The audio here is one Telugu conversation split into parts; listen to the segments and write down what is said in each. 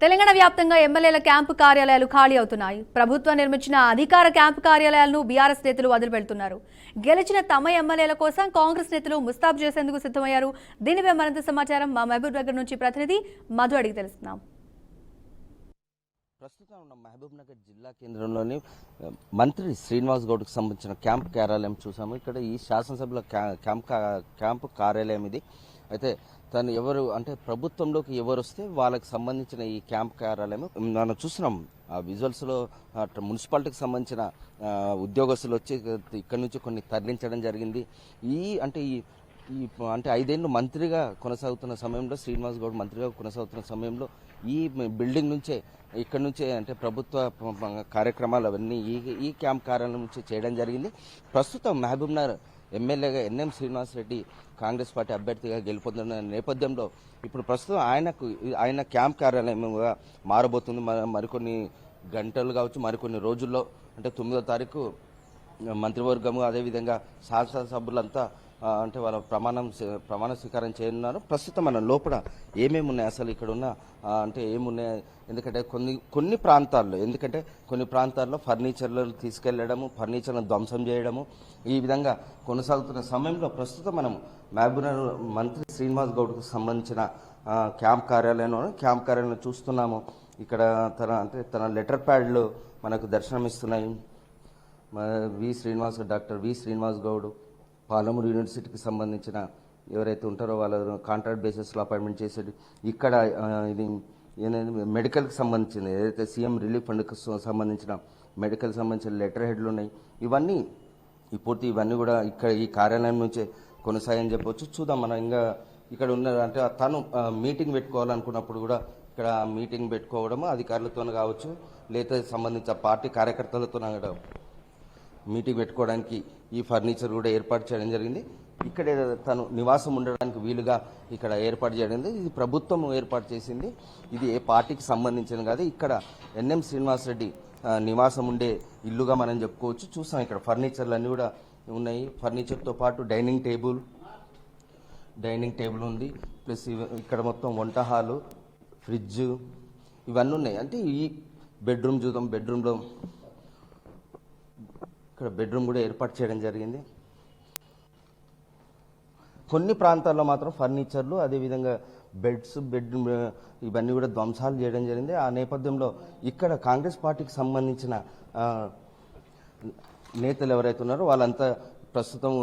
తెలంగాణ వ్యాప్తంగా ఎమ్మెల్యేల క్యాంపు కార్యాలయాలు ఖాళీ అవుతున్నాయి. ప్రభుత్వం నిర్మించిన అధికార క్యాంపు కార్యాలయాలను బీఆర్ఎస్ నేతలు వదిలిపెడుతున్నారు. గెలిచిన తమ ఎమ్మెల్యేల కోసం కాంగ్రెస్ నేతలు ముస్తాబు చేసేందుకు సిద్ధమయ్యారు. దీనిపై మరింత సమాచారం మా మహబూబ్ నగర్ నుంచి ప్రతినిధి మధు అడిగి తెలుస్తున్నాం. ప్రస్తుతం ఉన్న మహబూబ్ నగర్ జిల్లా కేంద్రంలోని మంత్రి శ్రీనివాస్ గౌడ్కి సంబంధించిన క్యాంప్ కార్యాలయం చూసాము. ఇక్కడ ఈ శాసనసభలో క్యాంపు కార్యాలయం ఇది. అయితే తను ఎవరు అంటే ప్రభుత్వంలోకి ఎవరు వస్తే వాళ్ళకి సంబంధించిన ఈ క్యాంప్ కార్యాలయం మనం చూస్తున్నాం. విజువల్స్లో మున్సిపాలిటీకి సంబంధించిన ఉద్యోగస్తులు వచ్చి ఇక్కడ నుంచి కొన్ని తరలించడం జరిగింది. ఈ 5 ఏళ్ళు మంత్రిగా కొనసాగుతున్న సమయంలో, శ్రీనివాస్ గౌడ్ మంత్రిగా కొనసాగుతున్న సమయంలో ఈ బిల్డింగ్ నుంచే, ఇక్కడ నుంచే అంటే ప్రభుత్వ కార్యక్రమాలు అవన్నీ ఈ క్యాంప్ కార్యాలయం నుంచి చేయడం జరిగింది. ప్రస్తుతం మహబూబ్ నగర్ ఎమ్మెల్యేగా ఎన్ఎం శ్రీనివాస్ రెడ్డి కాంగ్రెస్ పార్టీ అభ్యర్థిగా గెలుపొందుతున్న నేపథ్యంలో ఇప్పుడు ప్రస్తుతం ఆయన క్యాంప్ కార్యాలయంగా మారబోతుంది. మరికొన్ని గంటలు కావచ్చు, మరికొన్ని రోజుల్లో అంటే 9వ తారీఖు మంత్రివర్గము అదేవిధంగా శాసనసభ్యులంతా అంటే వాళ్ళ ప్రమాణ స్వీకారం చేయనున్నారు. ప్రస్తుతం మన లోపల ఏమేమి ఉన్నాయి, అసలు ఇక్కడ ఉన్న అంటే ఏమున్నాయి, ఎందుకంటే కొన్ని ప్రాంతాల్లో ఫర్నిచర్లను తీసుకెళ్లడము, ఫర్నిచర్లను ధ్వంసం చేయడము ఈ విధంగా కొనసాగుతున్న సమయంలో ప్రస్తుతం మనం మహబూబ్నగర్ మంత్రి శ్రీనివాస్ గౌడ్కు సంబంధించిన క్యాంప్ కార్యాలయంలో చూస్తున్నాము. ఇక్కడ తన లెటర్ ప్యాడ్లు మనకు దర్శనమిస్తున్నాయి. డాక్టర్ వి శ్రీనివాస్ గౌడ్ పాలమూరు యూనివర్సిటీకి సంబంధించిన ఎవరైతే ఉంటారో వాళ్ళ కాంట్రాక్ట్ బేసిస్లో అపాయింట్మెంట్ చేసేది. ఇక్కడ ఇది మెడికల్కి సంబంధించింది, ఏదైతే సీఎం రిలీఫ్ ఫండ్కి సంబంధించిన మెడికల్కి సంబంధించిన లెటర్ హెడ్లు ఉన్నాయి. ఇవన్నీ కూడా ఇక్కడ ఈ కార్యాలయం నుంచే కొనసాగని చెప్పవచ్చు. చూద్దాం మనం ఇంకా ఇక్కడ ఉన్న అంటే తను మీటింగ్ పెట్టుకోవాలనుకున్నప్పుడు కూడా ఇక్కడ మీటింగ్ పెట్టుకోవడము అధికారులతో కావచ్చు, లేదా సంబంధించిన పార్టీ కార్యకర్తలతో మీటింగ్ పెట్టుకోవడానికి ఈ ఫర్నిచర్ కూడా ఏర్పాటు చేయడం జరిగింది. ఇక్కడే తను నివాసం ఉండడానికి వీలుగా ఇక్కడ ఏర్పాటు చేయడం. ఇది ప్రభుత్వం ఏర్పాటు చేసింది. ఇది ఏ పార్టీకి సంబంధించిన కాదు. ఇక్కడ ఎన్ఎం శ్రీనివాస్ రెడ్డి నివాసం ఉండే ఇల్లుగా మనం చెప్పుకోవచ్చు. చూసాం ఇక్కడ ఫర్నిచర్లు అన్నీ కూడా ఉన్నాయి. ఫర్నిచర్తో పాటు డైనింగ్ టేబుల్ ఉంది. ప్లస్ ఇక్కడ మొత్తం వంట హాలు, ఫ్రిడ్జ్ ఇవన్నీ ఉన్నాయి. అంటే ఈ బెడ్రూమ్ చూద్దాం. ఇక్కడ బెడ్రూమ్ కూడా ఏర్పాటు చేయడం జరిగింది. కొన్ని ప్రాంతాల్లో మాత్రం ఫర్నిచర్లు అదేవిధంగా బెడ్రూమ్ ఇవన్నీ కూడా ధ్వంసాలు చేయడం జరిగింది. ఆ నేపథ్యంలో ఇక్కడ కాంగ్రెస్ పార్టీకి సంబంధించిన నేతలు ఎవరైతే ఉన్నారో వాళ్ళంతా ప్రస్తుతం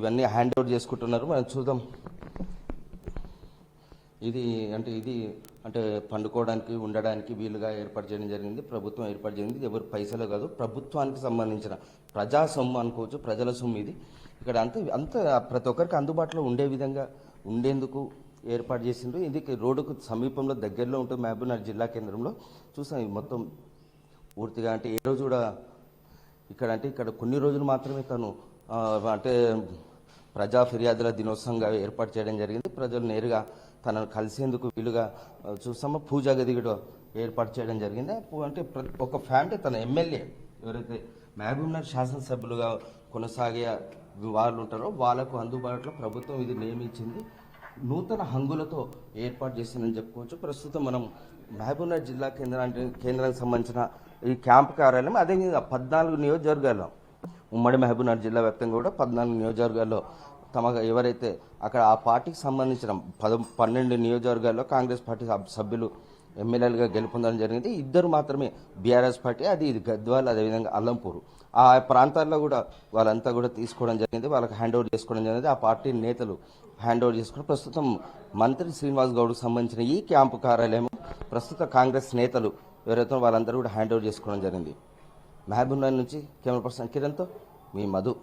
ఇవన్నీ హ్యాండ్ ఓవర్ చేసుకుంటున్నారు. మనం చూద్దాం. ఇది పండుకోవడానికి ఉండడానికి వీలుగా ఏర్పాటు చేయడం జరిగింది. ప్రభుత్వం ఏర్పాటు చేసింది. ఎవరు పైసలు కాదు, ప్రభుత్వానికి సంబంధించిన ప్రజా సొమ్ము అనుకోవచ్చు, ప్రజల సొమ్ము ఇది. ఇక్కడ అంత ప్రతి ఒక్కరికి అందుబాటులో ఉండే విధంగా ఉండేందుకు ఏర్పాటు చేసిండ్రు. ఇది రోడ్డుకు సమీపంలో దగ్గరలో ఉంటుంది. మహబూబ్నగర్ జిల్లా కేంద్రంలో చూసాం. ఇది మొత్తం పూర్తిగా అంటే ఏ రోజు కూడా ఇక్కడ కొన్ని రోజులు మాత్రమే తను ప్రజా ఫిర్యాదుల దినోత్సవంగా ఏర్పాటు చేయడం జరిగింది. ప్రజలు నేరుగా తనను కలిసేందుకు వీలుగా చూస్తామో పూజా గది కూడా ఏర్పాటు చేయడం జరిగింది. అంటే ఒక ఫ్యామిలీ తన ఎమ్మెల్యే ఎవరైతే మహబూబ్నగర్ శాసనసభ్యులుగా కొనసాగే వాళ్ళు ఉంటారో వాళ్ళకు అందుబాటులో ప్రభుత్వం ఇది నియమించింది. నూతన హంగులతో ఏర్పాటు చేసిందని చెప్పుకోవచ్చు. ప్రస్తుతం మనం మహబూబ్నగర్ జిల్లా కేంద్రానికి సంబంధించిన ఈ క్యాంప్ కార్యాలయం అదేవిధంగా 14 నియోజకవర్గాల్లో, ఉమ్మడి మహబూబ్నగర్ జిల్లా వ్యాప్తంగా కూడా 14 నియోజకవర్గాల్లో ఎవరైతే అక్కడ ఆ పార్టీకి సంబంధించిన 12 నియోజకవర్గాల్లో కాంగ్రెస్ పార్టీ సభ్యులు ఎమ్మెల్యేలుగా గెలుపొందడం జరిగింది. 2 మాత్రమే బీఆర్ఎస్ పార్టీ, ఇది గద్వాల్ అదేవిధంగా అల్లంపూర్. ఆ ప్రాంతాల్లో కూడా వాళ్ళంతా కూడా తీసుకోవడం జరిగింది. వాళ్ళకి హ్యాండ్ ఓవర్ చేసుకోవడం జరిగింది. ఆ పార్టీ నేతలు హ్యాండ్ ఓవర్ చేసుకుని ప్రస్తుతం మంత్రి శ్రీనివాస్ గౌడ్కు సంబంధించిన ఈ క్యాంపు కార్యాలయం ప్రస్తుత కాంగ్రెస్ నేతలు ఎవరైతే వాళ్ళందరూ కూడా హ్యాండ్ ఓవర్ చేసుకోవడం జరిగింది. మహబూబ్నగర్ నుంచి కెమెరా పర్సన్ కిరణ్తో మీ మధు.